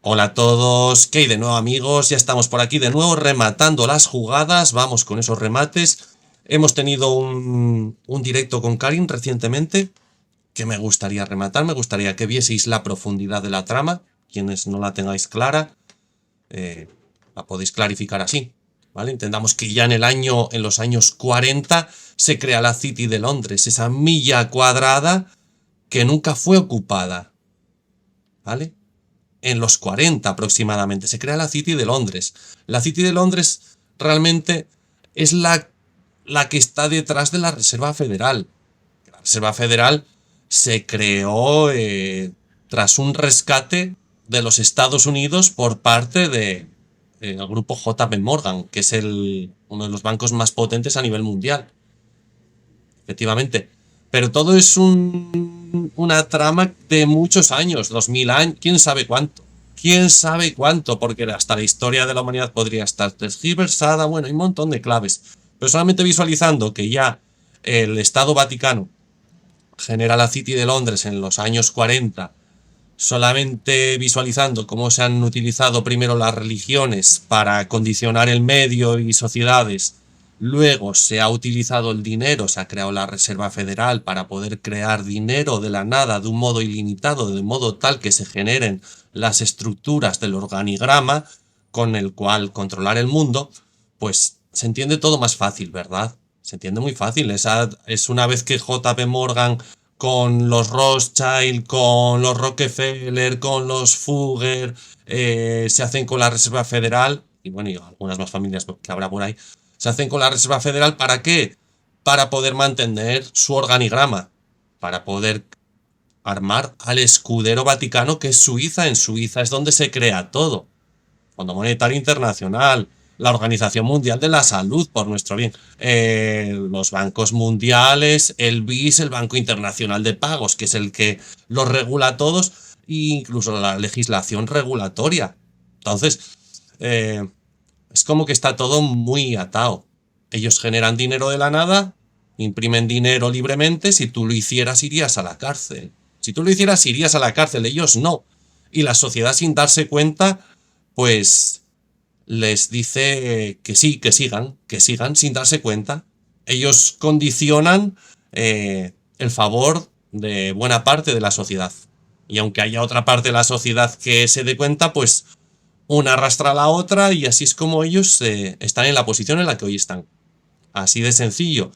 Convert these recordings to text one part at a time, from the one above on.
Hola a todos, ¿qué hay de nuevo amigos? Ya estamos por aquí de nuevo rematando las jugadas, vamos con esos remates. Hemos tenido un directo con Karin recientemente que me gustaría rematar, me gustaría que vieseis la profundidad de la trama, quienes no la tengáis clara, la podéis clarificar así, ¿vale? Entendamos que ya en los años 40 se crea la City de Londres, esa milla cuadrada que nunca fue ocupada, ¿vale? En los 40 aproximadamente. Se crea la City de Londres. La City de Londres realmente es la que está detrás de la Reserva Federal. La Reserva Federal se creó tras un rescate de los Estados Unidos por parte de el grupo JP Morgan, que es uno de los bancos más potentes a nivel mundial. Efectivamente. Pero todo es una trama de muchos años, 2000 años, quién sabe cuánto. Quién sabe cuánto, porque hasta la historia de la humanidad podría estar tergiversada. Bueno, hay un montón de claves. Pero solamente visualizando que ya el Estado Vaticano genera la City de Londres en los años 40, solamente visualizando cómo se han utilizado primero las religiones para condicionar el medio y sociedades. Luego se ha utilizado el dinero, se ha creado la Reserva Federal para poder crear dinero de la nada de un modo ilimitado, de modo tal que se generen las estructuras del organigrama con el cual controlar el mundo, pues se entiende todo más fácil, ¿verdad? Se entiende muy fácil. Es una vez que JP Morgan con los Rothschild, con los Rockefeller, con los Fugger, se hacen con la Reserva Federal, y bueno, y algunas más familias que habrá por ahí, se hacen con la Reserva Federal, ¿para qué? Para poder mantener su organigrama, para poder armar al escudero Vaticano, que es Suiza. En Suiza es donde se crea todo. Fondo Monetario Internacional, la Organización Mundial de la Salud, por nuestro bien, los bancos mundiales, el BIS, el Banco Internacional de Pagos, que es el que los regula a todos, e incluso la legislación regulatoria. Entonces, es como que está todo muy atado. Ellos generan dinero de la nada, imprimen dinero libremente. Si tú lo hicieras, irías a la cárcel. Si tú lo hicieras, irías a la cárcel. Ellos no. Y la sociedad, sin darse cuenta, pues les dice que sí, que sigan sin darse cuenta. Ellos condicionan el favor de buena parte de la sociedad. Y aunque haya otra parte de la sociedad que se dé cuenta, pues una arrastra a la otra, y así es como ellos están en la posición en la que hoy están. Así de sencillo.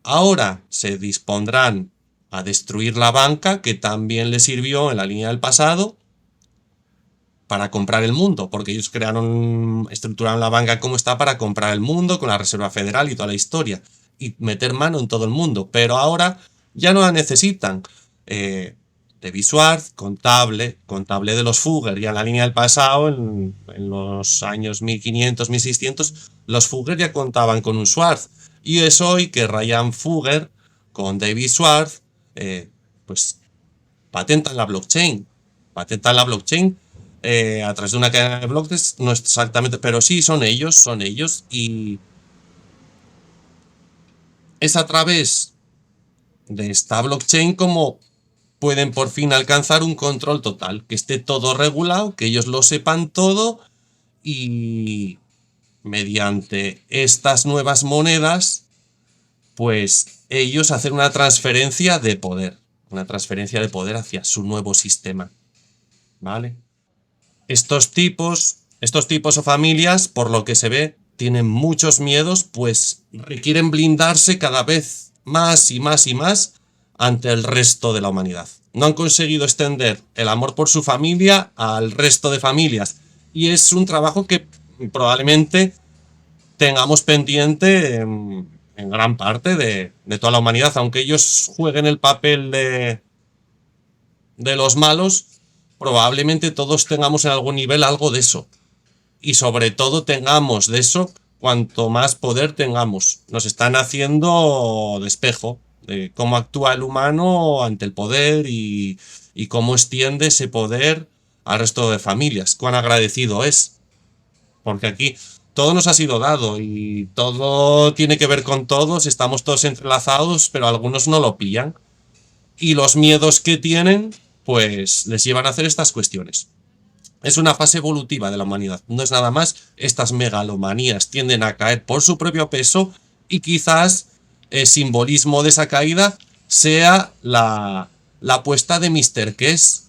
Ahora se dispondrán a destruir la banca, que también les sirvió en la línea del pasado para comprar el mundo, porque ellos estructuraron la banca como está para comprar el mundo con la Reserva Federal y toda la historia, y meter mano en todo el mundo. Pero ahora ya no la necesitan. David Schwartz, contable de los Fugger, ya en la línea del pasado, en los años 1500, 1600, los Fugger ya contaban con un Schwartz. Y es hoy que Ryan Fugger con David Schwartz pues patentan la blockchain. A través de una cadena de bloques, no es exactamente, pero sí son ellos, y es a través de esta blockchain como pueden por fin alcanzar un control total, que esté todo regulado, que ellos lo sepan todo, y mediante estas nuevas monedas, pues ellos hacen una transferencia de poder hacia su nuevo sistema, ¿vale? Estos tipos o familias, por lo que se ve, tienen muchos miedos, pues requieren blindarse cada vez más y más y más ante el resto de la humanidad. No han conseguido extender el amor por su familia al resto de familias, y es un trabajo que probablemente tengamos pendiente en gran parte de toda la humanidad, aunque ellos jueguen el papel de los malos. Probablemente todos tengamos en algún nivel algo de eso, y sobre todo tengamos de eso cuanto más poder tengamos. Nos están haciendo de espejo de cómo actúa el humano ante el poder, y cómo extiende ese poder al resto de familias. Cuán agradecido es, porque aquí todo nos ha sido dado y todo tiene que ver con todos, estamos todos entrelazados, pero algunos no lo pillan, y los miedos que tienen pues les llevan a hacer estas cuestiones. Es una fase evolutiva de la humanidad. No es nada más. Estas megalomanías tienden a caer por su propio peso y quizás el simbolismo de esa caída sea la apuesta de Mr. Kess.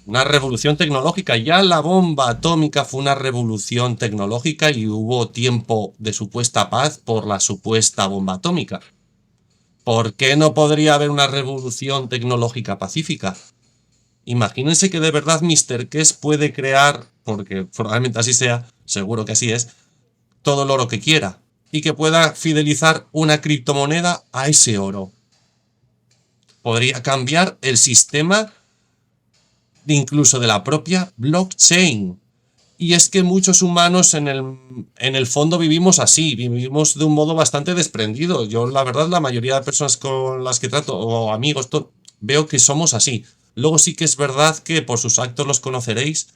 Una revolución tecnológica. Ya la bomba atómica fue una revolución tecnológica y hubo tiempo de supuesta paz por la supuesta bomba atómica. ¿Por qué no podría haber una revolución tecnológica pacífica? Imagínense que de verdad Mr. Kess puede crear, porque probablemente así sea, seguro que así es, todo el oro que quiera y que pueda fidelizar una criptomoneda a ese oro. Podría cambiar el sistema incluso de la propia blockchain. Y es que muchos humanos en el fondo vivimos así, vivimos de un modo bastante desprendido. Yo, la verdad, la mayoría de personas con las que trato, o amigos, veo que somos así. Luego sí que es verdad que por sus actos los conoceréis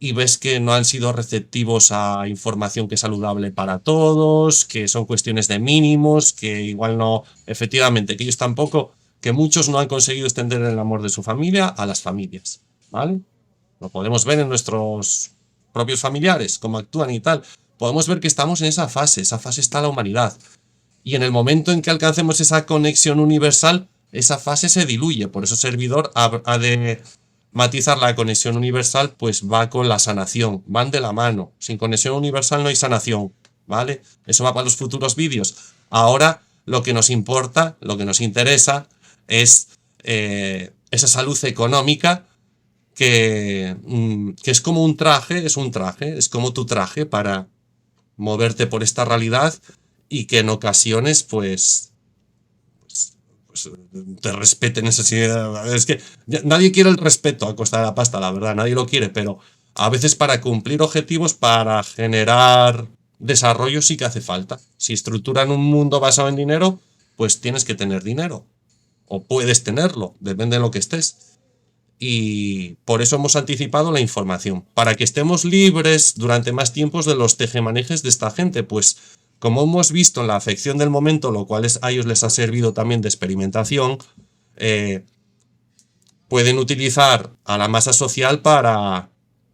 y ves que no han sido receptivos a información que es saludable para todos, que son cuestiones de mínimos, que igual no, efectivamente, que ellos tampoco, que muchos no han conseguido extender el amor de su familia a las familias, ¿vale? Lo podemos ver en nuestros propios familiares, cómo actúan y tal. Podemos ver que estamos en esa fase está la humanidad. Y en el momento en que alcancemos esa conexión universal, esa fase se diluye. Por eso servidor ha de matizar la conexión universal, pues va con la sanación, van de la mano. Sin conexión universal no hay sanación, ¿vale? Eso va para los futuros vídeos. Ahora lo que nos importa, lo que nos interesa es esa salud económica que es como un traje, es como tu traje para moverte por esta realidad y que en ocasiones pues, te respeten esa idea. Es que nadie quiere el respeto a costa de la pasta, la verdad, nadie lo quiere, pero a veces para cumplir objetivos, para generar desarrollo sí que hace falta. Si estructuran un mundo basado en dinero, pues tienes que tener dinero. O puedes tenerlo, depende de lo que estés. Y por eso hemos anticipado la información, para que estemos libres durante más tiempos de los tejemanejes de esta gente, pues como hemos visto en la afección del momento, lo cual a ellos les ha servido también de experimentación, pueden utilizar a la masa social para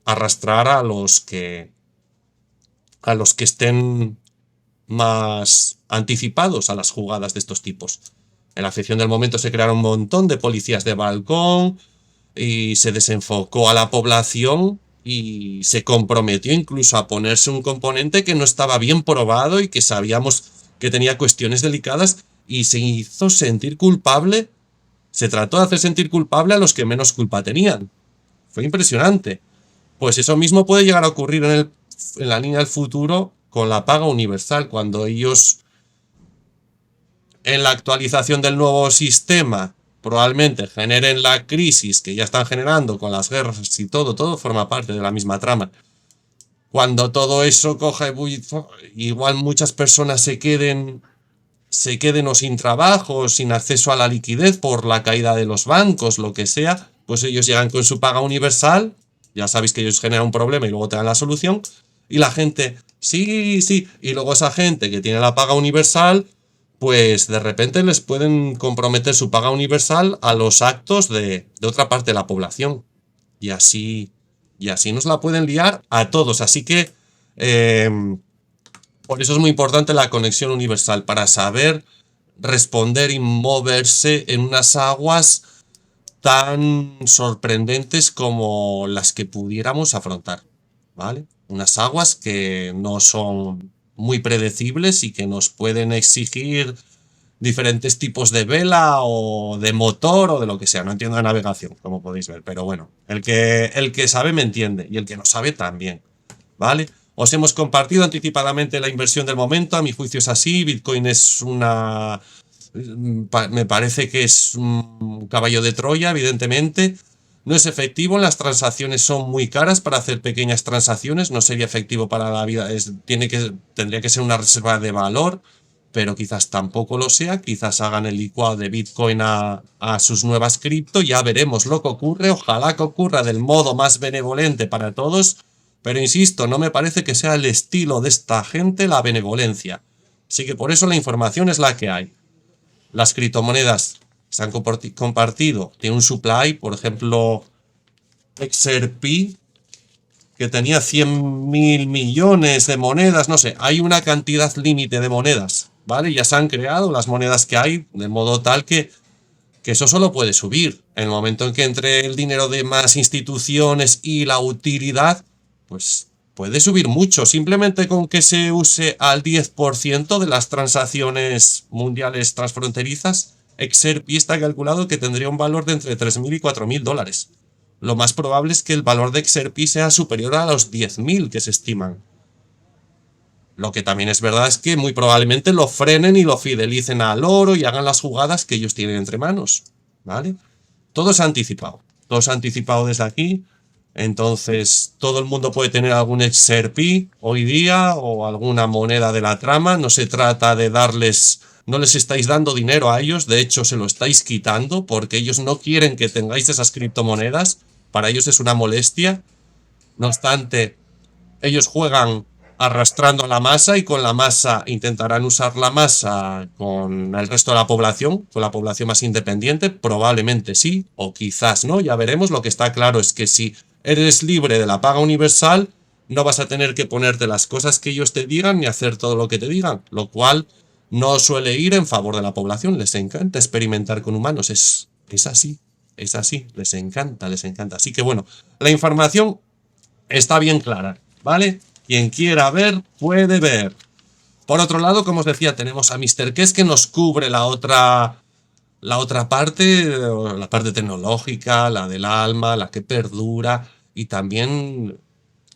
arrastrar a los que estén más anticipados a las jugadas de estos tipos. En la afección del momento se crearon un montón de policías de balcón y se desenfocó a la población y se comprometió incluso a ponerse un componente que no estaba bien probado y que sabíamos que tenía cuestiones delicadas y se hizo sentir culpable. Se trató de hacer sentir culpable a los que menos culpa tenían. Fue impresionante. Pues eso mismo puede llegar a ocurrir en la línea del futuro con la paga universal, cuando ellos en la actualización del nuevo sistema probablemente generen la crisis que ya están generando con las guerras y todo forma parte de la misma trama. Cuando todo eso coja ebullición, igual muchas personas se queden o sin trabajo, sin acceso a la liquidez por la caída de los bancos, lo que sea, pues ellos llegan con su paga universal, ya sabéis que ellos generan un problema y luego te dan la solución, y la gente, sí, y luego esa gente que tiene la paga universal, pues de repente les pueden comprometer su paga universal a los actos de otra parte de la población. Y así nos la pueden liar a todos. Así que por eso es muy importante la conexión universal, para saber responder y moverse en unas aguas tan sorprendentes como las que pudiéramos afrontar, ¿vale? Unas aguas que no son muy predecibles y que nos pueden exigir diferentes tipos de vela o de motor o de lo que sea. No entiendo de navegación, como podéis ver, pero bueno, el que sabe me entiende y el que no sabe también, ¿vale? Os hemos compartido anticipadamente la inversión del momento. A mi juicio es así. Bitcoin es me parece que es un caballo de Troya, evidentemente. No es efectivo, las transacciones son muy caras para hacer pequeñas transacciones, no sería efectivo para la vida, tendría que ser una reserva de valor, pero quizás tampoco lo sea, quizás hagan el licuado de Bitcoin a sus nuevas cripto, ya veremos lo que ocurre, ojalá que ocurra del modo más benevolente para todos, pero insisto, no me parece que sea el estilo de esta gente la benevolencia, así que por eso la información es la que hay. Las criptomonedas se han compartido, tiene un supply, por ejemplo, XRP que tenía 100.000 millones de monedas, no sé, hay una cantidad límite de monedas, ¿vale? Ya se han creado las monedas que hay, de modo tal que eso solo puede subir. En el momento en que entre el dinero de más instituciones y la utilidad, pues puede subir mucho. Simplemente con que se use al 10% de las transacciones mundiales transfronterizas, XRP está calculado que tendría un valor de entre 3.000 y 4.000 dólares. Lo más probable es que el valor de XRP sea superior a los 10.000 que se estiman. Lo que también es verdad es que muy probablemente lo frenen y lo fidelicen al oro y hagan las jugadas que ellos tienen entre manos, ¿vale? Todo se ha anticipado. Todo se ha anticipado desde aquí. Entonces, todo el mundo puede tener algún XRP hoy día o alguna moneda de la trama. No se trata de darles... No les estáis dando dinero a ellos. De hecho, se lo estáis quitando porque ellos no quieren que tengáis esas criptomonedas. Para ellos es una molestia. No obstante, ellos juegan arrastrando a la masa y con la masa intentarán usar la masa con el resto de la población, con la población más independiente, probablemente sí, o quizás no, ya veremos. Lo que está claro es que si eres libre de la paga universal, no vas a tener que ponerte las cosas que ellos te digan ni hacer todo lo que te digan, lo cual no suele ir en favor de la población. Les encanta experimentar con humanos, es así, les encanta. Así que bueno, la información está bien clara, ¿vale? Quien quiera ver, puede ver. Por otro lado, como os decía, tenemos a MrKes que nos cubre la otra parte, la parte tecnológica, la del alma, la que perdura, y también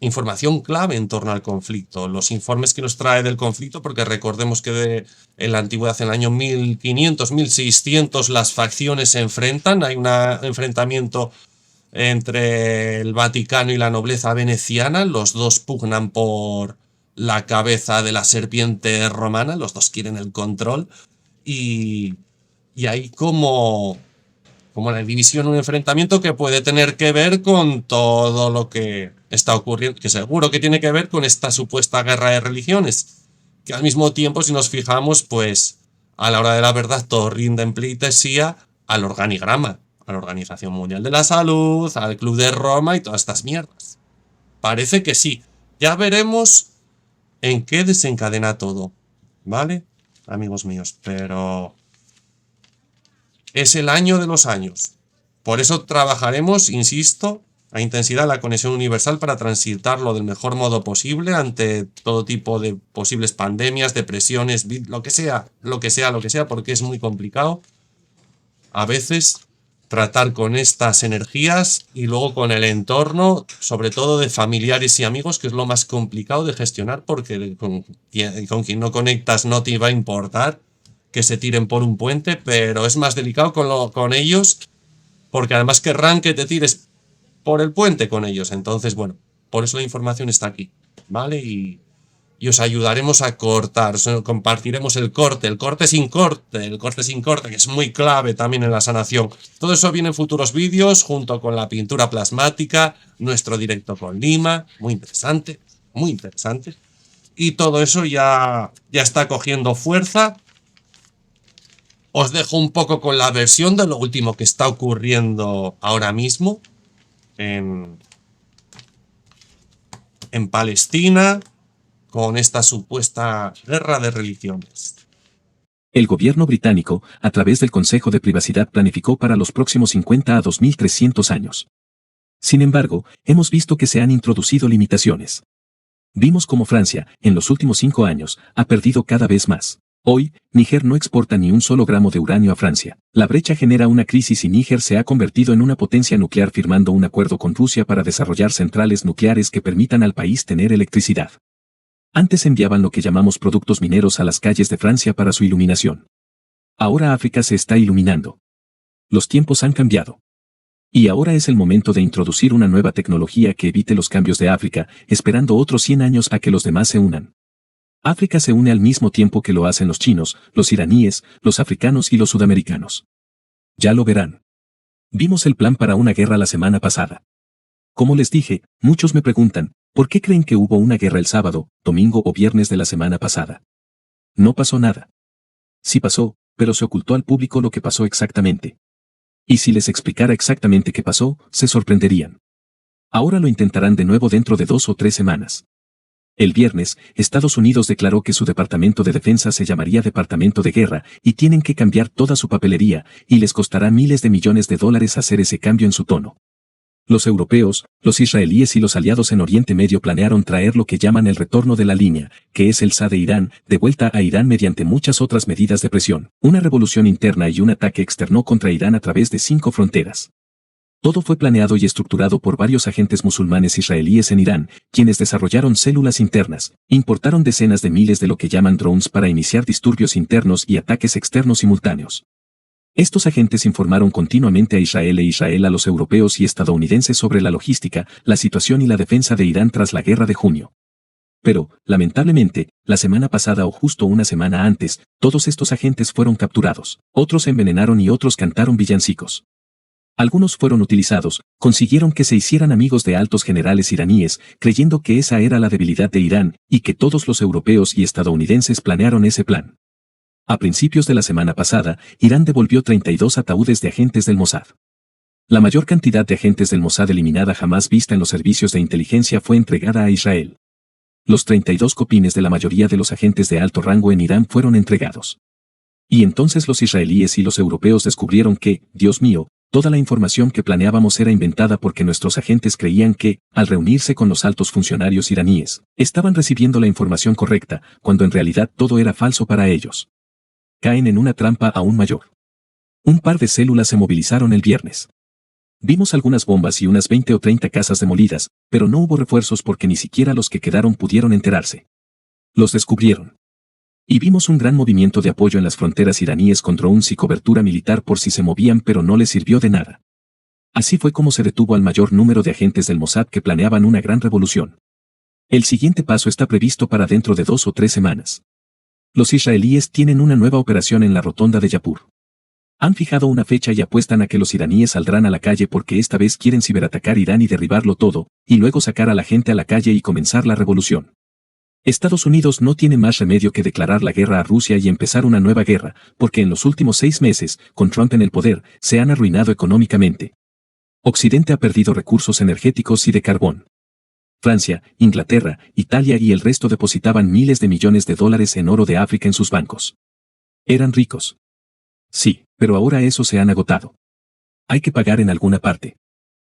información clave en torno al conflicto. Los informes que nos trae del conflicto, porque recordemos que en la antigüedad, en el año 1500, 1600, las facciones se enfrentan, hay un enfrentamiento entre el Vaticano y la nobleza veneciana. Los dos pugnan por la cabeza de la serpiente romana, los dos quieren el control, y hay como la división, un enfrentamiento que puede tener que ver con todo lo que está ocurriendo, que seguro que tiene que ver con esta supuesta guerra de religiones, que al mismo tiempo, si nos fijamos, pues a la hora de la verdad todo rinde en pleitesía al organigrama, a la Organización Mundial de la Salud, al Club de Roma y todas estas mierdas. Parece que sí. Ya veremos en qué desencadena todo, ¿vale? Amigos míos, pero es el año de los años. Por eso trabajaremos, insisto, a intensidad la conexión universal para transitarlo del mejor modo posible ante todo tipo de posibles pandemias, depresiones, lo que sea, porque es muy complicado a veces tratar con estas energías y luego con el entorno, sobre todo de familiares y amigos, que es lo más complicado de gestionar, porque con quien no conectas no te va a importar que se tiren por un puente, pero es más delicado con ellos, porque además querrán que te tires por el puente con ellos. Entonces, bueno, por eso la información está aquí, ¿vale? Y os ayudaremos a cortar, compartiremos el corte sin corte, que es muy clave también en la sanación. Todo eso viene en futuros vídeos, junto con la pintura plasmática, nuestro directo con Lima, muy interesante, y todo eso ya está cogiendo fuerza. Os dejo un poco con la versión de lo último que está ocurriendo ahora mismo en Palestina, con esta supuesta guerra de religiones. El gobierno británico, a través del Consejo de Privacidad, planificó para los próximos 50 a 2300 años. Sin embargo, hemos visto que se han introducido limitaciones. Vimos cómo Francia, en los últimos 5 años, ha perdido cada vez más. Hoy, Níger no exporta ni un solo gramo de uranio a Francia. La brecha genera una crisis y Níger se ha convertido en una potencia nuclear, firmando un acuerdo con Rusia para desarrollar centrales nucleares que permitan al país tener electricidad. Antes enviaban lo que llamamos productos mineros a las calles de Francia para su iluminación. Ahora África se está iluminando. Los tiempos han cambiado. Y ahora es el momento de introducir una nueva tecnología que evite los cambios de África, esperando otros 100 años a que los demás se unan. África se une al mismo tiempo que lo hacen los chinos, los iraníes, los africanos y los sudamericanos. Ya lo verán. Vimos el plan para una guerra la semana pasada. Como les dije, muchos me preguntan, ¿por qué creen que hubo una guerra el sábado, domingo o viernes de la semana pasada? No pasó nada. Sí pasó, pero se ocultó al público lo que pasó exactamente. Y si les explicara exactamente qué pasó, se sorprenderían. Ahora lo intentarán de nuevo dentro de 2 o 3 semanas. El viernes, Estados Unidos declaró que su Departamento de Defensa se llamaría Departamento de Guerra y tienen que cambiar toda su papelería, y les costará miles de millones de dólares hacer ese cambio en su tono. Los europeos, los israelíes y los aliados en Oriente Medio planearon traer lo que llaman el retorno de la línea, que es el Shah de Irán, de vuelta a Irán mediante muchas otras medidas de presión, una revolución interna y un ataque externo contra Irán a través de 5 fronteras. Todo fue planeado y estructurado por varios agentes musulmanes israelíes en Irán, quienes desarrollaron células internas, importaron decenas de miles de lo que llaman drones para iniciar disturbios internos y ataques externos simultáneos. Estos agentes informaron continuamente a Israel e Israel a los europeos y estadounidenses sobre la logística, la situación y la defensa de Irán tras la guerra de junio. Pero, lamentablemente, la semana pasada o justo una semana antes, todos estos agentes fueron capturados, otros se envenenaron y otros cantaron villancicos. Algunos fueron utilizados, consiguieron que se hicieran amigos de altos generales iraníes, creyendo que esa era la debilidad de Irán, y que todos los europeos y estadounidenses planearon ese plan. A principios de la semana pasada, Irán devolvió 32 ataúdes de agentes del Mossad. La mayor cantidad de agentes del Mossad eliminada jamás vista en los servicios de inteligencia fue entregada a Israel. Los 32 copines de la mayoría de los agentes de alto rango en Irán fueron entregados. Y entonces los israelíes y los europeos descubrieron que, Dios mío, toda la información que planeábamos era inventada porque nuestros agentes creían que, al reunirse con los altos funcionarios iraníes, estaban recibiendo la información correcta, cuando en realidad todo era falso para ellos. Caen en una trampa aún mayor. Un par de células se movilizaron el viernes. Vimos algunas bombas y unas 20 o 30 casas demolidas, pero no hubo refuerzos porque ni siquiera los que quedaron pudieron enterarse. Los descubrieron. Y vimos un gran movimiento de apoyo en las fronteras iraníes con drones y cobertura militar por si se movían, pero no les sirvió de nada. Así fue como se detuvo al mayor número de agentes del Mossad que planeaban una gran revolución. El siguiente paso está previsto para dentro de 2 o 3 semanas. Los israelíes tienen una nueva operación en la rotonda de Yapur. Han fijado una fecha y apuestan a que los iraníes saldrán a la calle porque esta vez quieren ciberatacar Irán y derribarlo todo, y luego sacar a la gente a la calle y comenzar la revolución. Estados Unidos no tiene más remedio que declarar la guerra a Rusia y empezar una nueva guerra, porque en los últimos 6 meses, con Trump en el poder, se han arruinado económicamente. Occidente ha perdido recursos energéticos y de carbón. Francia, Inglaterra, Italia y el resto depositaban miles de millones de dólares en oro de África en sus bancos. Eran ricos. Sí, pero ahora esos se han agotado. Hay que pagar en alguna parte.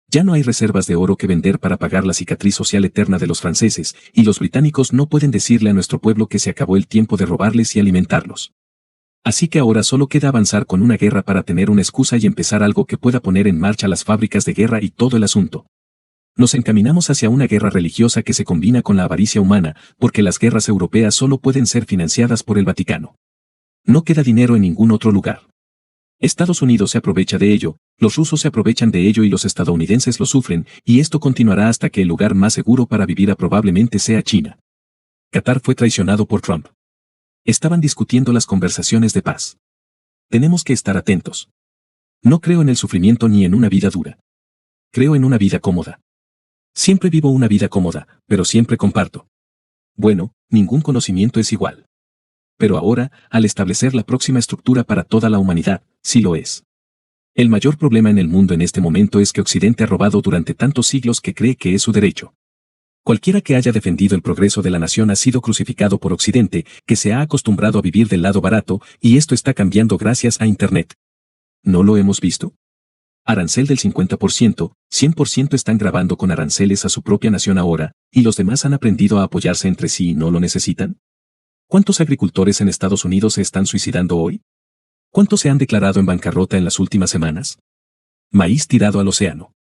Ya no hay reservas de oro que vender para pagar la cicatriz social eterna de los franceses, y los británicos no pueden decirle a nuestro pueblo que se acabó el tiempo de robarles y alimentarlos. Así que ahora solo queda avanzar con una guerra para tener una excusa y empezar algo que pueda poner en marcha las fábricas de guerra y todo el asunto. Nos encaminamos hacia una guerra religiosa que se combina con la avaricia humana, porque las guerras europeas solo pueden ser financiadas por el Vaticano. No queda dinero en ningún otro lugar. Estados Unidos se aprovecha de ello, los rusos se aprovechan de ello y los estadounidenses lo sufren, y esto continuará hasta que el lugar más seguro para vivir probablemente sea China. Qatar fue traicionado por Trump. Estaban discutiendo las conversaciones de paz. Tenemos que estar atentos. No creo en el sufrimiento ni en una vida dura. Creo en una vida cómoda. Siempre vivo una vida cómoda, pero siempre comparto. Bueno, ningún conocimiento es igual. Pero ahora, al establecer la próxima estructura para toda la humanidad, sí lo es. El mayor problema en el mundo en este momento es que Occidente ha robado durante tantos siglos que cree que es su derecho. Cualquiera que haya defendido el progreso de la nación ha sido crucificado por Occidente, que se ha acostumbrado a vivir del lado barato, y esto está cambiando gracias a Internet. ¿No lo hemos visto? Arancel del 50%, 100% están grabando con aranceles a su propia nación ahora, y los demás han aprendido a apoyarse entre sí y no lo necesitan. ¿Cuántos agricultores en Estados Unidos se están suicidando hoy? ¿Cuántos se han declarado en bancarrota en las últimas semanas? Maíz tirado al océano.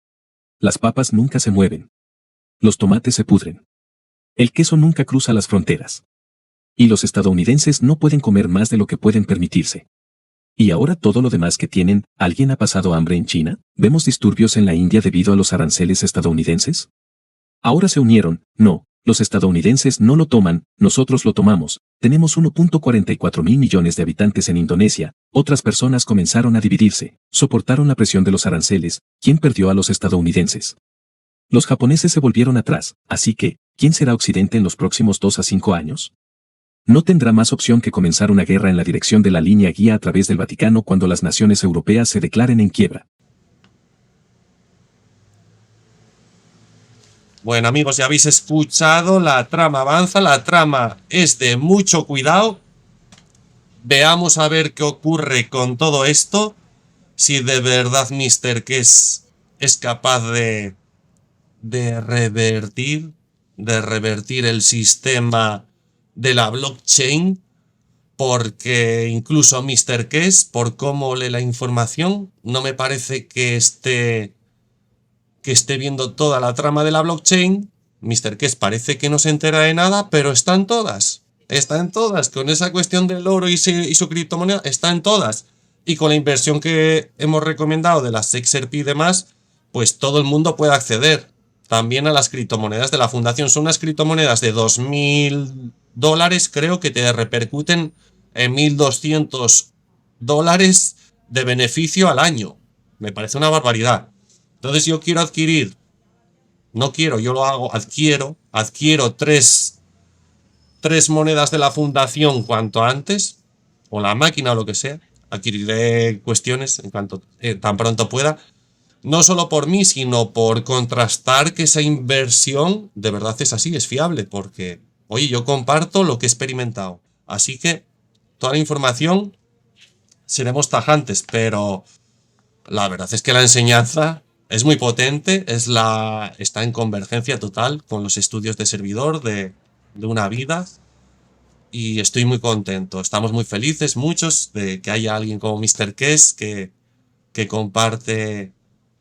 Las papas nunca se mueven. Los tomates se pudren. El queso nunca cruza las fronteras. Y los estadounidenses no pueden comer más de lo que pueden permitirse. Y ahora todo lo demás que tienen, ¿alguien ha pasado hambre en China? ¿Vemos disturbios en la India debido a los aranceles estadounidenses? Ahora se unieron, no. Los estadounidenses no lo toman, nosotros lo tomamos. Tenemos 1.44 mil millones de habitantes en Indonesia. Otras personas comenzaron a dividirse, soportaron la presión de los aranceles. ¿Quién perdió a los estadounidenses? Los japoneses se volvieron atrás, así que, ¿quién será Occidente en los próximos 2 a 5 años? No tendrá más opción que comenzar una guerra en la dirección de la línea guía a través del Vaticano cuando las naciones europeas se declaren en quiebra. Bueno, amigos, ya habéis escuchado, la trama avanza, la trama es de mucho cuidado. Veamos a ver qué ocurre con todo esto, si de verdad Mr. Kess es capaz de revertir, de revertir el sistema de la blockchain, porque incluso Mr. Kess, por cómo lee la información, no me parece que esté viendo toda la trama de la blockchain. Mr. Kess parece que no se entera de nada, pero están todas. Están todas. Con esa cuestión del oro y su criptomoneda, están todas. Y con la inversión que hemos recomendado de las XRP y demás, pues todo el mundo puede acceder también a las criptomonedas de la fundación. Son unas criptomonedas de $2.000, creo, que te repercuten en $1.200 de beneficio al año. Me parece una barbaridad. Entonces yo quiero adquirir, no quiero, yo lo hago, adquiero tres monedas de la fundación cuanto antes, o la máquina o lo que sea. Adquiriré cuestiones en cuanto tan pronto pueda, no solo por mí, sino por contrastar que esa inversión de verdad es así, es fiable, porque, oye, yo comparto lo que he experimentado. Así que toda la información seremos tajantes, pero la verdad es que la enseñanza es muy potente, está en convergencia total con los estudios de servidor de una vida, y estoy muy contento. Estamos muy felices, muchos, de que haya alguien como Mr. Kess que comparte,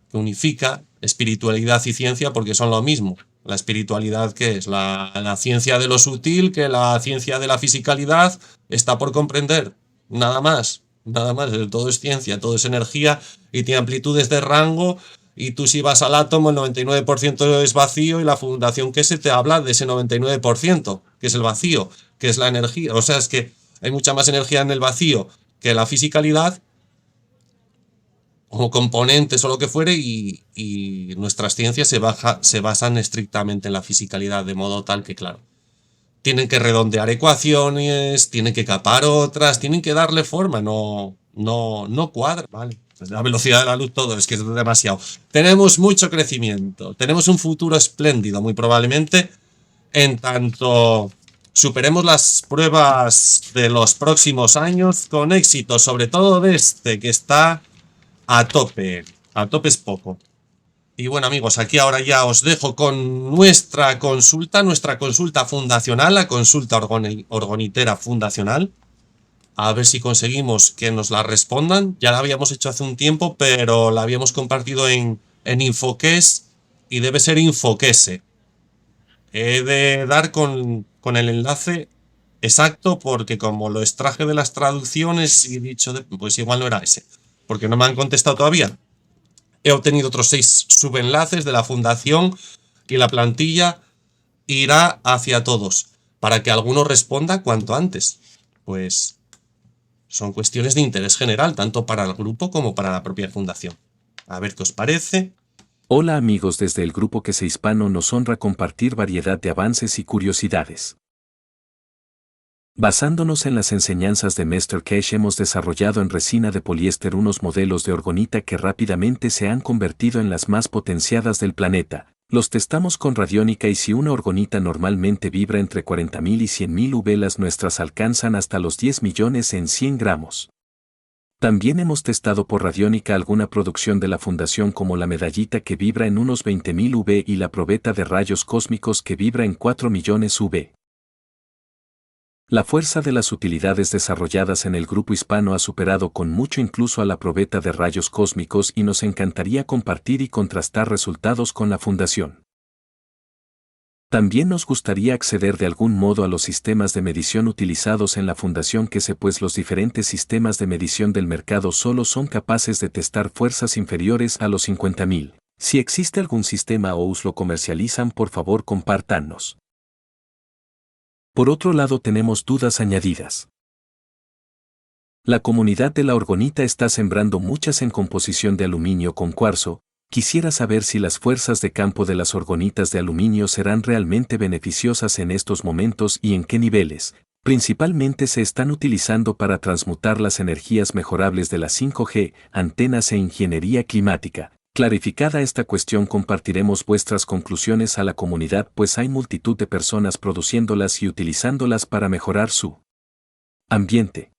que unifica espiritualidad y ciencia, porque son lo mismo. La espiritualidad, ¿qué es? La ciencia de lo sutil, que la ciencia de la fisicalidad está por comprender. Nada más. Nada más. Todo es ciencia, todo es energía y tiene amplitudes de rango. Y tú, si vas al átomo, el 99% es vacío, y la fundación que se te habla de ese 99%, que es el vacío, que es la energía. O sea, es que hay mucha más energía en el vacío que la fisicalidad, o componentes o lo que fuere, y nuestras ciencias se basan estrictamente en la fisicalidad, de modo tal que, claro, tienen que redondear ecuaciones, tienen que capar otras, tienen que darle forma, no cuadra, ¿vale? Pues la velocidad de la luz, todo, es que es demasiado. Tenemos mucho crecimiento, tenemos un futuro espléndido, muy probablemente, en tanto superemos las pruebas de los próximos años con éxito, sobre todo de este, que está a tope es poco. Y bueno, amigos, aquí ahora ya os dejo con nuestra consulta fundacional, la consulta orgonitera fundacional. A ver si conseguimos que nos la respondan. Ya la habíamos hecho hace un tiempo, pero la habíamos compartido en Infoques, y debe ser Infoquese. He de dar con el enlace exacto, porque como lo extraje de las traducciones y dicho, pues igual no era ese, porque no me han contestado todavía. He obtenido otros 6 subenlaces de la fundación, y la plantilla irá hacia todos para que alguno responda cuanto antes. Pues son cuestiones de interés general, tanto para el grupo como para la propia fundación. A ver qué os parece. Hola amigos, desde el grupo Kesse Hispano nos honra compartir variedad de avances y curiosidades. Basándonos en las enseñanzas de Mr. Kess, hemos desarrollado en resina de poliéster unos modelos de orgonita que rápidamente se han convertido en las más potenciadas del planeta. Los testamos con radiónica, y si una orgonita normalmente vibra entre 40.000 y 100.000 UV, las nuestras alcanzan hasta los 10 millones en 100 gramos. También hemos testado por radiónica alguna producción de la fundación, como la medallita, que vibra en unos 20.000 UV, y la probeta de rayos cósmicos, que vibra en 4 millones UV. La fuerza de las utilidades desarrolladas en el grupo hispano ha superado con mucho incluso a la probeta de rayos cósmicos, y nos encantaría compartir y contrastar resultados con la fundación. También nos gustaría acceder de algún modo a los sistemas de medición utilizados en la fundación Kesse, pues los diferentes sistemas de medición del mercado solo son capaces de testar fuerzas inferiores a los 50.000. Si existe algún sistema o lo comercializan, por favor compártanos. Por otro lado, tenemos dudas añadidas. La comunidad de la orgonita está sembrando muchas en composición de aluminio con cuarzo. Quisiera saber si las fuerzas de campo de las orgonitas de aluminio serán realmente beneficiosas en estos momentos, y en qué niveles. Principalmente se están utilizando para transmutar las energías mejorables de la 5G, antenas e ingeniería climática. Clarificada esta cuestión, compartiremos vuestras conclusiones a la comunidad, pues hay multitud de personas produciéndolas y utilizándolas para mejorar su ambiente.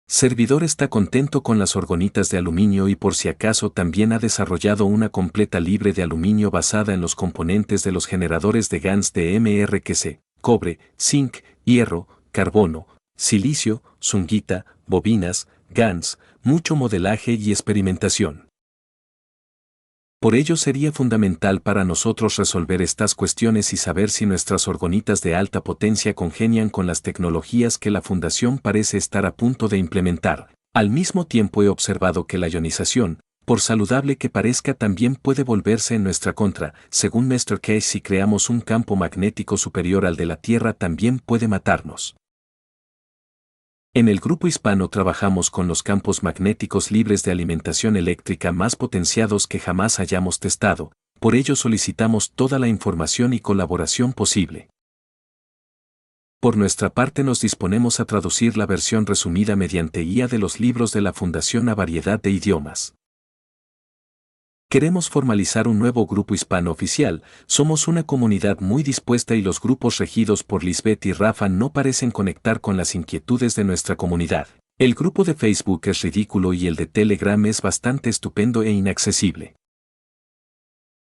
Servidor está contento con las orgonitas de aluminio y por si acaso también ha desarrollado una completa libre de aluminio basada en los componentes de los generadores de GANs de MRQC, cobre, zinc, hierro, carbono, silicio, zunguita, bobinas, GANs, mucho modelaje y experimentación. Por ello sería fundamental para nosotros resolver estas cuestiones y saber si nuestras orgonitas de alta potencia congenian con las tecnologías que la Fundación parece estar a punto de implementar. Al mismo tiempo he observado que la ionización, por saludable que parezca, también puede volverse en nuestra contra. Según Mr. Case, si creamos un campo magnético superior al de la Tierra, también puede matarnos. En el grupo hispano trabajamos con los campos magnéticos libres de alimentación eléctrica más potenciados que jamás hayamos testado, por ello solicitamos toda la información y colaboración posible. Por nuestra parte nos disponemos a traducir la versión resumida mediante guía de los libros de la Fundación a variedad de idiomas. Queremos formalizar un nuevo grupo hispano oficial, somos una comunidad muy dispuesta y los grupos regidos por Lisbeth y Rafa no parecen conectar con las inquietudes de nuestra comunidad. El grupo de Facebook es ridículo y el de Telegram es bastante estupendo e inaccesible.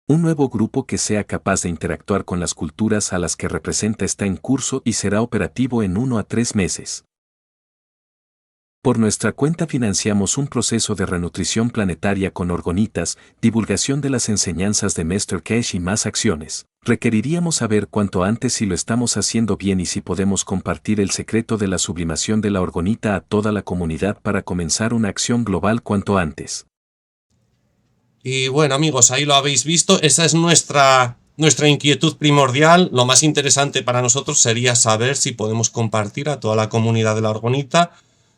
Un nuevo grupo que sea capaz de interactuar con las culturas a las que representa está en curso y será operativo en 1 a 3 meses. Por nuestra cuenta financiamos un proceso de renutrición planetaria con orgonitas, divulgación de las enseñanzas de Mr. Cash y más acciones. Requeriríamos saber cuanto antes si lo estamos haciendo bien y si podemos compartir el secreto de la sublimación de la orgonita a toda la comunidad para comenzar una acción global cuanto antes. Y bueno, amigos, ahí lo habéis visto. Esa es nuestra inquietud primordial. Lo más interesante para nosotros sería saber si podemos compartir a toda la comunidad de la orgonita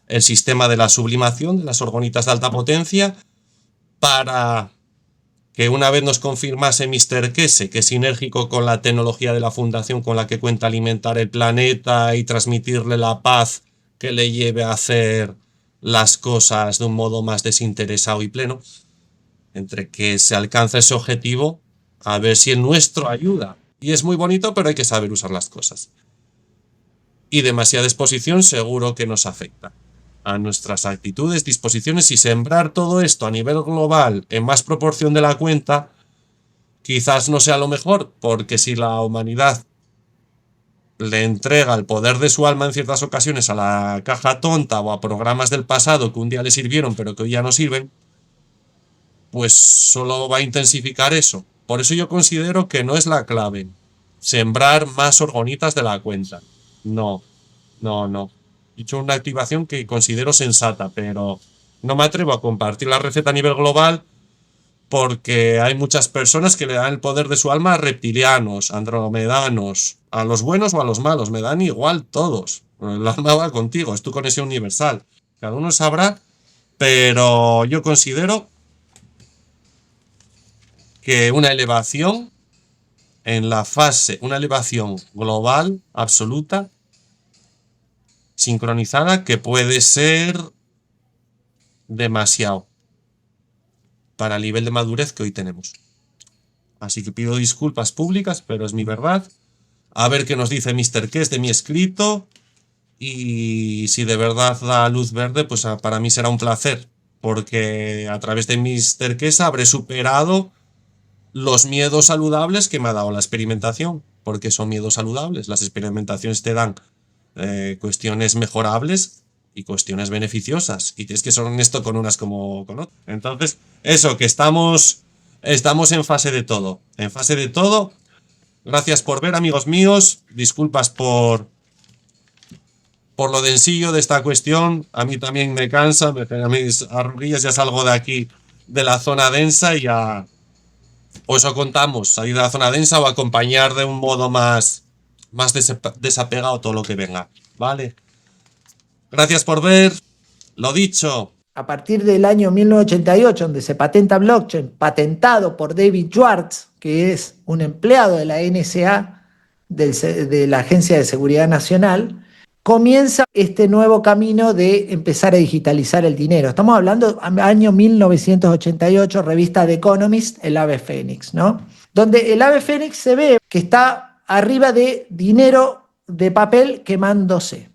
el sistema de la sublimación de las orgonitas de alta potencia, para que una vez nos confirmase Mr. Kese que es sinérgico con la tecnología de la Fundación con la que cuenta alimentar el planeta y transmitirle la paz que le lleve a hacer las cosas de un modo más desinteresado y pleno, entre que se alcanza ese objetivo, a ver si el nuestro ayuda. Y es muy bonito, pero hay que saber usar las cosas. Y demasiada exposición seguro que nos afecta a nuestras actitudes, disposiciones, y sembrar todo esto a nivel global en más proporción de la cuenta quizás no sea lo mejor, porque si la humanidad le entrega el poder de su alma en ciertas ocasiones a la caja tonta o a programas del pasado que un día le sirvieron pero que hoy ya no sirven, pues solo va a intensificar eso. Por eso yo considero que no es la clave sembrar más orgonitas de la cuenta. No. He hecho una activación que considero sensata, pero no me atrevo a compartir la receta a nivel global porque hay muchas personas que le dan el poder de su alma a reptilianos, andromedanos, a los buenos o a los malos, me dan igual todos. El alma va contigo, es tu conexión universal. Cada uno sabrá, pero yo considero que una elevación en la fase, una elevación global, absoluta, sincronizada, que puede ser demasiado para el nivel de madurez que hoy tenemos. Así que pido disculpas públicas, pero es mi verdad. A ver qué nos dice Mr. Kess de mi escrito, y si de verdad da luz verde, pues para mí será un placer, porque a través de Mr. Kess habré superado los miedos saludables que me ha dado la experimentación, porque son miedos saludables. Las experimentaciones te dan cuestiones mejorables y cuestiones beneficiosas, y tienes que ser honesto con unas como con otras. Entonces, eso, que estamos en fase de todo. Gracias por ver, amigos míos. Disculpas por lo densillo de esta cuestión. A mí también me cansa, me genera mis arruguillas, ya salgo de aquí, de la zona densa, y ya o eso contamos, salir de la zona densa o acompañar de un modo más desapegado todo lo que venga, ¿vale? Gracias por ver. Lo dicho. A partir del año 1988, donde se patenta blockchain, patentado por David Schwartz, que es un empleado de la NSA, de la Agencia de Seguridad Nacional, comienza este nuevo camino de empezar a digitalizar el dinero. Estamos hablando año 1988, revista The Economist, el ave fénix, ¿no? Donde el ave fénix se ve que está arriba de dinero de papel quemándose.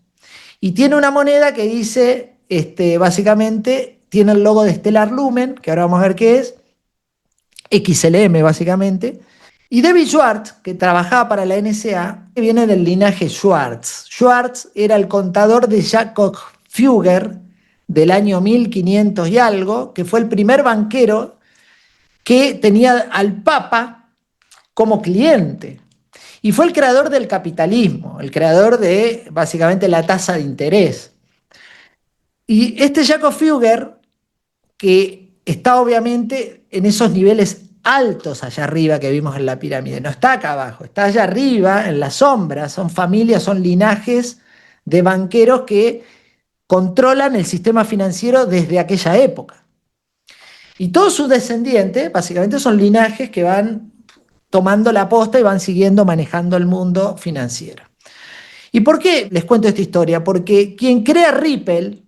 Y tiene una moneda que dice, básicamente, tiene el logo de Stellar Lumen, que ahora vamos a ver qué es, XLM básicamente. Y David Schwartz, que trabajaba para la NSA, viene del linaje Schwartz. Schwartz era el contador de Jacob Fugger del año 1500 y algo, que fue el primer banquero que tenía al Papa como cliente. Y fue el creador del capitalismo, el creador de básicamente la tasa de interés. Y este Jacob Fugger, que está obviamente en esos niveles altos allá arriba que vimos en la pirámide, no está acá abajo, está allá arriba en la sombra, son familias, son linajes de banqueros que controlan el sistema financiero desde aquella época. Y todos sus descendientes básicamente son linajes que van tomando la posta y van siguiendo manejando el mundo financiero. ¿Y por qué les cuento esta historia? Porque quien crea Ripple,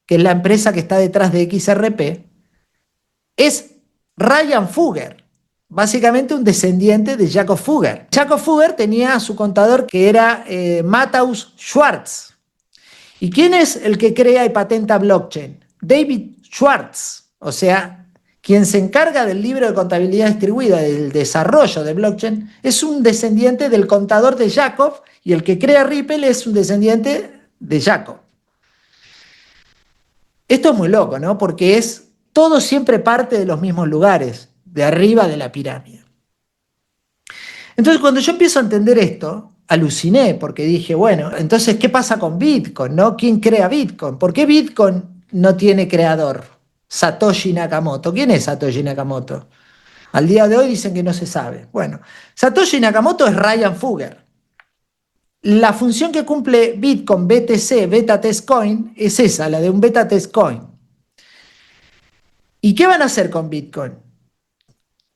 que es la empresa que está detrás de XRP, es Ryan Fugger, básicamente un descendiente de Jacob Fugger. Jacob Fugger tenía a su contador que era Matthäus Schwartz. ¿Y quién es el que crea y patenta blockchain? David Schwartz, o sea, quien se encarga del libro de contabilidad distribuida, del desarrollo de blockchain, es un descendiente del contador de Jacob, y el que crea Ripple es un descendiente de Jacob. Esto es muy loco, ¿no? Porque todo siempre parte de los mismos lugares, de arriba de la pirámide. Entonces, cuando yo empiezo a entender esto, aluciné, porque dije, bueno, entonces, ¿qué pasa con Bitcoin, no? ¿Quién crea Bitcoin? ¿Por qué Bitcoin no tiene creador? Satoshi Nakamoto. ¿Quién es Satoshi Nakamoto? Al día de hoy dicen que no se sabe. Bueno, Satoshi Nakamoto es Ryan Fugger. La función que cumple Bitcoin, BTC, Beta Test Coin, es esa, la de un Beta Test Coin. ¿Y qué van a hacer con Bitcoin?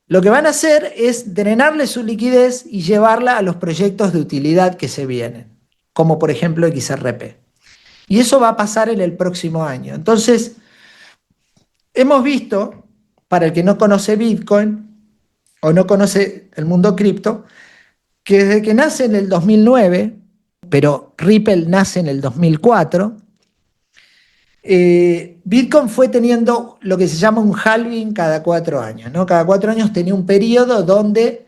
Lo que van a hacer es drenarle su liquidez y llevarla a los proyectos de utilidad que se vienen, como por ejemplo XRP. Y eso va a pasar en el próximo año. Entonces, hemos visto, para el que no conoce Bitcoin o no conoce el mundo cripto, que desde que nace en el 2009, pero Ripple nace en el 2004, Bitcoin fue teniendo lo que se llama un halving cada 4 años, ¿no? Cada 4 años tenía un periodo donde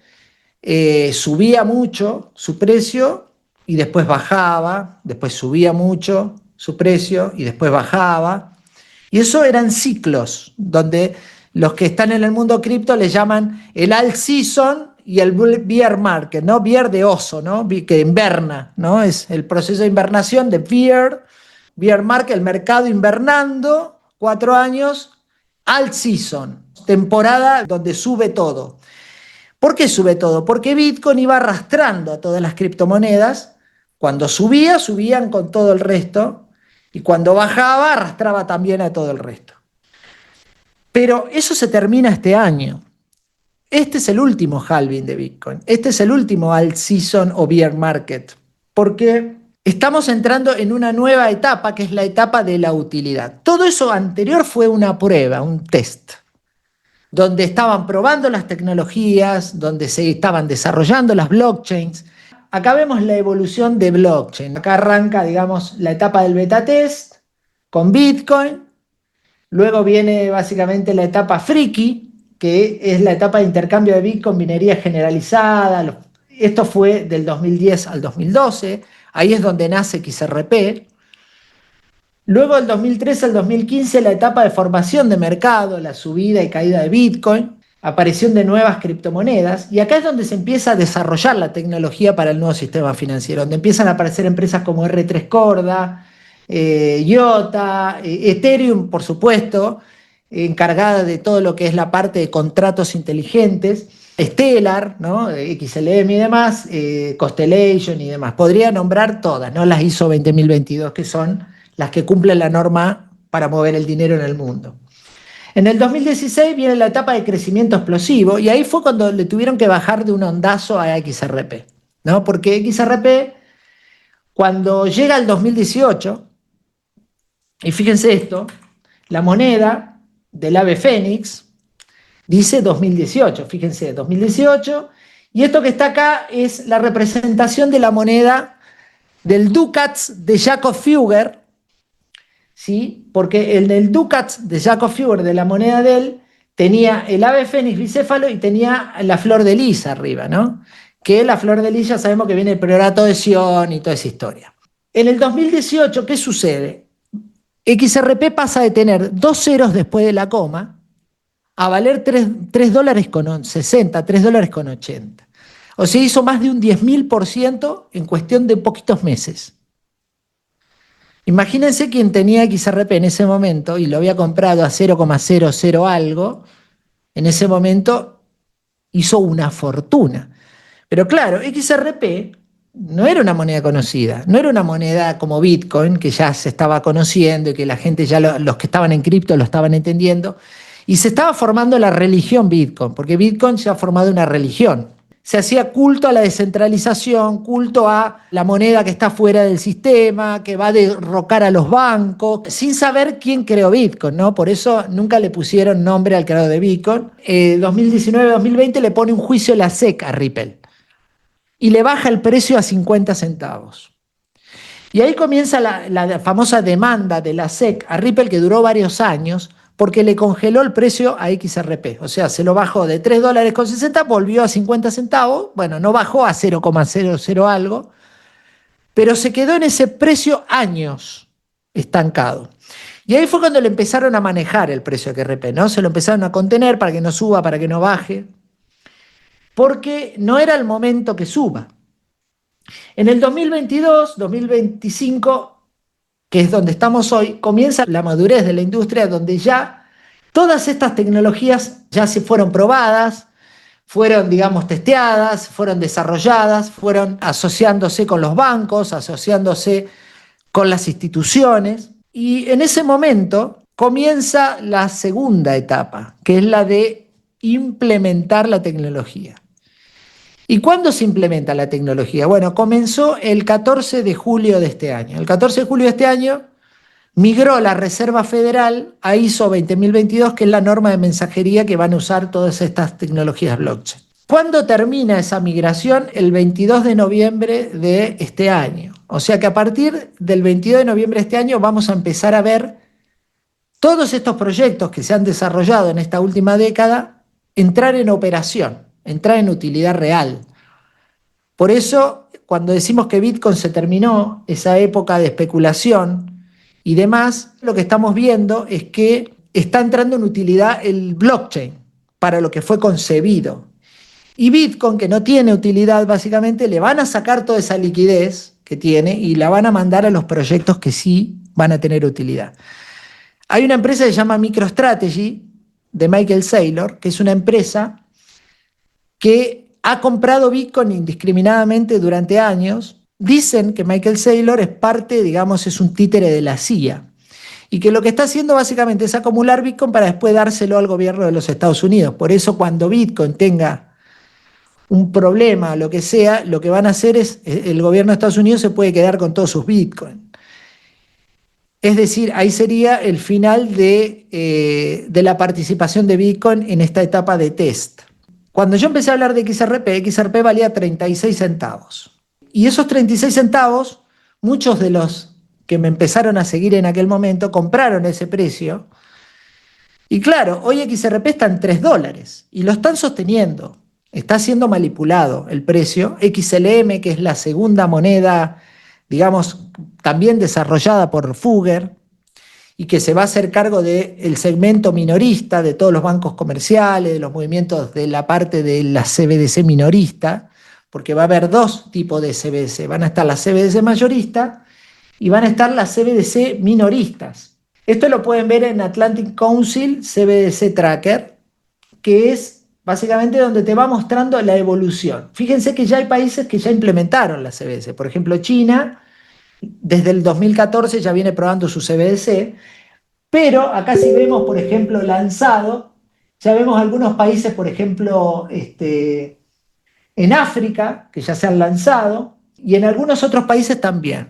subía mucho su precio y después bajaba, después subía mucho su precio y después bajaba. Y eso eran ciclos, donde los que están en el mundo cripto le llaman el alt season y el bear market, ¿no? Bear de oso, ¿no? Que inverna, ¿no? Es el proceso de invernación de bear market, el mercado invernando, 4 años, alt season, temporada donde sube todo. ¿Por qué sube todo? Porque Bitcoin iba arrastrando a todas las criptomonedas. Cuando subía, subían con todo el resto, y cuando bajaba, arrastraba también a todo el resto. Pero eso se termina este año. Este es el último halving de Bitcoin. Este es el último alt season o bear market. Porque estamos entrando en una nueva etapa, que es la etapa de la utilidad. Todo eso anterior fue una prueba, un test, donde estaban probando las tecnologías, donde se estaban desarrollando las blockchains. Acá vemos la evolución de blockchain. Acá arranca, digamos, la etapa del beta test con Bitcoin. Luego viene básicamente la etapa friki, que es la etapa de intercambio de Bitcoin, minería generalizada. Esto fue del 2010 al 2012. Ahí es donde nace XRP. Luego del 2013 al 2015 la etapa de formación de mercado, la subida y caída de Bitcoin, aparición de nuevas criptomonedas, y acá es donde se empieza a desarrollar la tecnología para el nuevo sistema financiero, donde empiezan a aparecer empresas como R3 Corda, IOTA, Ethereum, por supuesto, encargada de todo lo que es la parte de contratos inteligentes, Stellar, ¿no? XLM y demás, Constellation y demás. Podría nombrar todas, ¿no? Las ISO 20022, que son las que cumplen la norma para mover el dinero en el mundo. En el 2016 viene la etapa de crecimiento explosivo, y ahí fue cuando le tuvieron que bajar de un ondazo a XRP, ¿no? Porque XRP, Cuando llega el 2018, y fíjense esto, la moneda del ave fénix dice 2018, fíjense, 2018, y esto que está acá es la representación de la moneda del Ducats de Jacob Fugger, ¿sí? Porque en el Ducats de Jacob Fugger, de la moneda de él, tenía el ave fénix bicéfalo y tenía la flor de lis arriba, ¿no? Que la flor de lis ya sabemos que viene el priorato de Sion y toda esa historia. En el 2018, ¿qué sucede? XRP pasa de tener 2 ceros después de la coma a valer 3 dólares con 60, 3 dólares con 80. O sea, hizo más de un 10.000% en cuestión de poquitos meses. Imagínense quien tenía XRP en ese momento y lo había comprado a 0,00 algo, en ese momento hizo una fortuna. Pero claro, XRP no era una moneda conocida, no era una moneda como Bitcoin, que ya se estaba conociendo y que la gente, ya los que estaban en cripto lo estaban entendiendo, y se estaba formando la religión Bitcoin, porque Bitcoin se ha formado una religión. Se hacía culto a la descentralización, culto a la moneda que está fuera del sistema, que va a derrocar a los bancos, sin saber quién creó Bitcoin, ¿no? Por eso nunca le pusieron nombre al creador de Bitcoin. 2019-2020 le pone un juicio la SEC a Ripple y le baja el precio a 50 centavos. Y ahí comienza la famosa demanda de la SEC a Ripple, que duró varios años, porque le congeló el precio a XRP. O sea, se lo bajó de 3 dólares con 60, volvió a 50 centavos. Bueno, no bajó a 0,00 algo, pero se quedó en ese precio años estancado. Y ahí fue cuando le empezaron a manejar el precio de XRP, ¿no? Se lo empezaron a contener para que no suba, para que no baje, porque no era el momento que suba. En el 2022, 2025, que es donde estamos hoy, comienza la madurez de la industria, donde ya todas estas tecnologías ya se fueron probadas, fueron, digamos, testeadas, fueron desarrolladas, fueron asociándose con los bancos, asociándose con las instituciones, y en ese momento comienza la segunda etapa, que es la de implementar la tecnología. ¿Y cuándo se implementa la tecnología? Bueno, comenzó el 14 de julio de este año. El 14 de julio de este año migró la Reserva Federal a ISO 20022, que es la norma de mensajería que van a usar todas estas tecnologías blockchain. ¿Cuándo termina esa migración? El 22 de noviembre de este año. O sea que a partir del 22 de noviembre de este año vamos a empezar a ver todos estos proyectos que se han desarrollado en esta última década entrar en operación, entrar en utilidad real. Por eso, cuando decimos que Bitcoin se terminó, esa época de especulación y demás, lo que estamos viendo es que está entrando en utilidad el blockchain para lo que fue concebido. Y Bitcoin, que no tiene utilidad, básicamente le van a sacar toda esa liquidez que tiene y la van a mandar a los proyectos que sí van a tener utilidad. Hay una empresa que se llama MicroStrategy, de Michael Saylor, que es una empresa que ha comprado Bitcoin indiscriminadamente durante años. Dicen que Michael Saylor es parte, digamos, es un títere de la CIA, y que lo que está haciendo básicamente es acumular Bitcoin para después dárselo al gobierno de los Estados Unidos. Por eso cuando Bitcoin tenga un problema, lo que sea, lo que van a hacer es, el gobierno de Estados Unidos se puede quedar con todos sus Bitcoin. Es decir, ahí sería el final de la participación de Bitcoin en esta etapa de test. Cuando yo empecé a hablar de XRP valía 36 centavos. Y esos 36 centavos, muchos de los que me empezaron a seguir en aquel momento compraron ese precio. Y claro, hoy XRP está en 3 dólares y lo están sosteniendo. Está siendo manipulado el precio. XLM, que es la segunda moneda, digamos, también desarrollada por Fugger, y que se va a hacer cargo del segmento minorista, de todos los bancos comerciales, de los movimientos de la parte de la CBDC minorista, porque va a haber dos tipos de CBDC. Van a estar las CBDC mayoristas y van a estar las CBDC minoristas. Esto lo pueden ver en Atlantic Council CBDC Tracker, que es básicamente donde te va mostrando la evolución. Fíjense que ya hay países que ya implementaron la CBDC. Por ejemplo, China, desde el 2014 ya viene probando su CBDC, pero acá si vemos, por ejemplo, lanzado, ya vemos algunos países, por ejemplo, en África, que ya se han lanzado, y en algunos otros países también.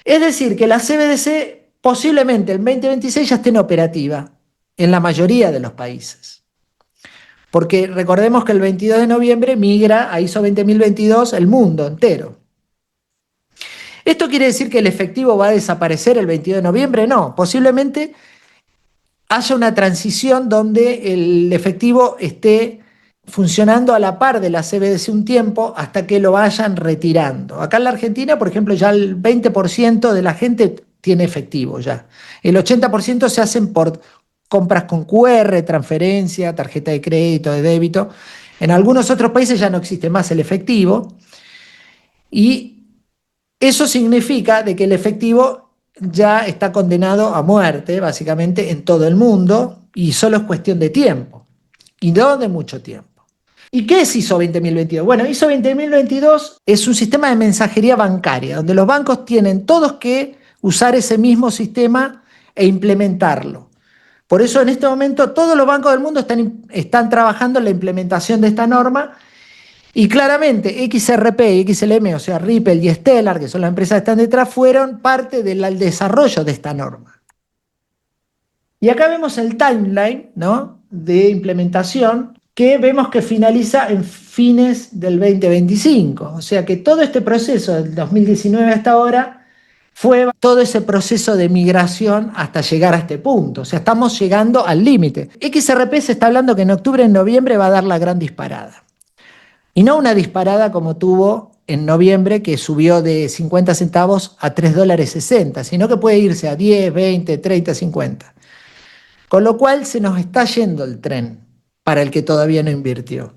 Es decir, que la CBDC posiblemente el 2026 ya esté en operativa en la mayoría de los países. Porque recordemos que el 22 de noviembre migra a ISO 20022 el mundo entero. ¿Esto quiere decir que el efectivo va a desaparecer el 22 de noviembre? No, posiblemente haya una transición donde el efectivo esté funcionando a la par de la CBDC un tiempo hasta que lo vayan retirando. Acá en la Argentina, por ejemplo, ya el 20% de la gente tiene efectivo ya. El 80% se hacen por compras con QR, transferencia, tarjeta de crédito, de débito. En algunos otros países ya no existe más el efectivo y eso significa de que el efectivo ya está condenado a muerte, básicamente, en todo el mundo y solo es cuestión de tiempo y no de mucho tiempo. ¿Y qué es ISO 20022? Bueno, ISO 20022 es un sistema de mensajería bancaria donde los bancos tienen todos que usar ese mismo sistema e implementarlo. Por eso en este momento todos los bancos del mundo están trabajando en la implementación de esta norma y claramente XRP y XLM, o sea, Ripple y Stellar, que son las empresas que están detrás, fueron parte del desarrollo de esta norma. Y acá vemos el timeline, ¿no?, de implementación que vemos que finaliza en fines del 2025. O sea que todo este proceso del 2019 hasta ahora fue todo ese proceso de migración hasta llegar a este punto. O sea, estamos llegando al límite. XRP se está hablando que en octubre, en noviembre va a dar la gran disparada. Y no una disparada como tuvo en noviembre, que subió de 50 centavos a $3.60, sino que puede irse a 10, 20, 30, 50. Con lo cual se nos está yendo el tren para el que todavía no invirtió.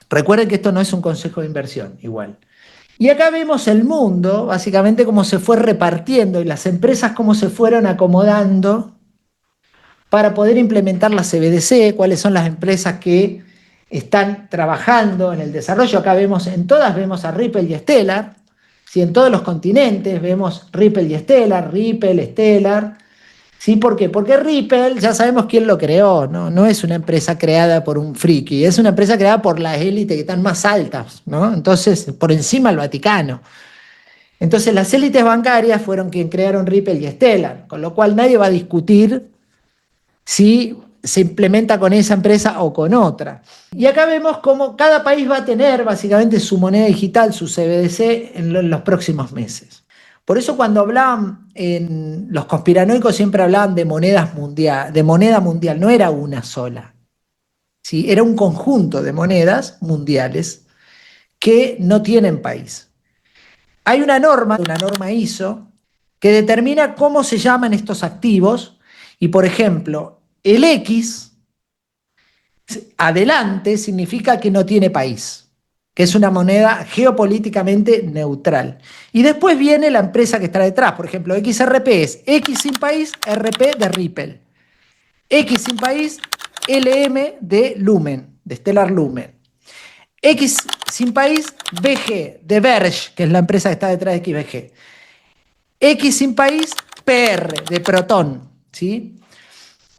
Recuerden que esto no es un consejo de inversión, igual. Y acá vemos el mundo, básicamente cómo se fue repartiendo y las empresas cómo se fueron acomodando para poder implementar la CBDC, cuáles son las empresas que están trabajando en el desarrollo. Acá vemos, en todas vemos a Ripple y Stellar, ¿sí? En todos los continentes vemos Ripple y Stellar, Ripple, Stellar. ¿Sí? ¿Por qué? Porque Ripple ya sabemos quién lo creó, ¿no? No es una empresa creada por un friki, es una empresa creada por las élites que están más altas, ¿no? Entonces, por encima del Vaticano. Entonces, las élites bancarias fueron quienes crearon Ripple y Stellar, con lo cual nadie va a discutir si se implementa con esa empresa o con otra. Y acá vemos cómo cada país va a tener básicamente su moneda digital, su CBDC, en los próximos meses. Por eso cuando hablaban, los conspiranoicos siempre hablaban de moneda mundial, no era una sola, ¿sí? Era un conjunto de monedas mundiales que no tienen país. Hay una norma ISO, que determina cómo se llaman estos activos y, por ejemplo, el X adelante significa que no tiene país, que es una moneda geopolíticamente neutral. Y después viene la empresa que está detrás. Por ejemplo, XRP es X sin país, RP de Ripple. X sin país, LM de Lumen, de Stellar Lumen. X sin país, BG de Verge, que es la empresa que está detrás de XBG. X sin país, PR de Proton, ¿sí?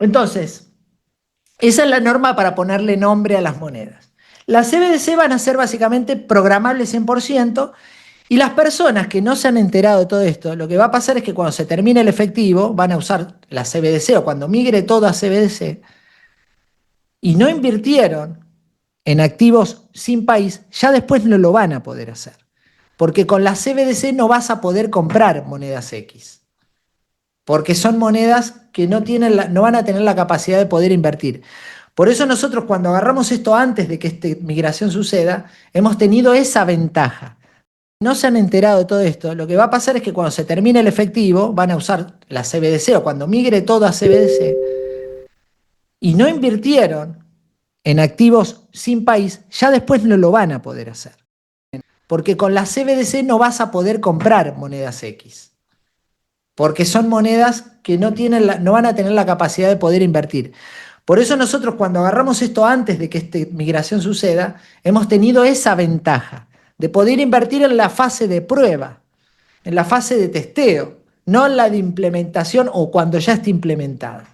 Entonces, esa es la norma para ponerle nombre a las monedas. Las CBDC van a ser básicamente programables 100% y las personas que no se han enterado de todo esto, lo que va a pasar es que cuando se termine el efectivo van a usar la CBDC o cuando migre todo a CBDC y no invirtieron en activos sin país, ya después no lo van a poder hacer. Porque con la CBDC no vas a poder comprar monedas X. Porque son monedas que no van a tener la capacidad de poder invertir. Por eso nosotros cuando agarramos esto antes de que esta migración suceda, hemos tenido esa ventaja. No se han enterado de todo esto, lo que va a pasar es que cuando se termine el efectivo van a usar la CBDC o cuando migre todo a CBDC y no invirtieron en activos sin país, ya después no lo van a poder hacer. Porque con la CBDC no vas a poder comprar monedas X. Porque son monedas que no van a tener la capacidad de poder invertir. Por eso nosotros cuando agarramos esto antes de que esta migración suceda, hemos tenido esa ventaja de poder invertir en la fase de prueba, en la fase de testeo, no en la de implementación o cuando ya esté implementada.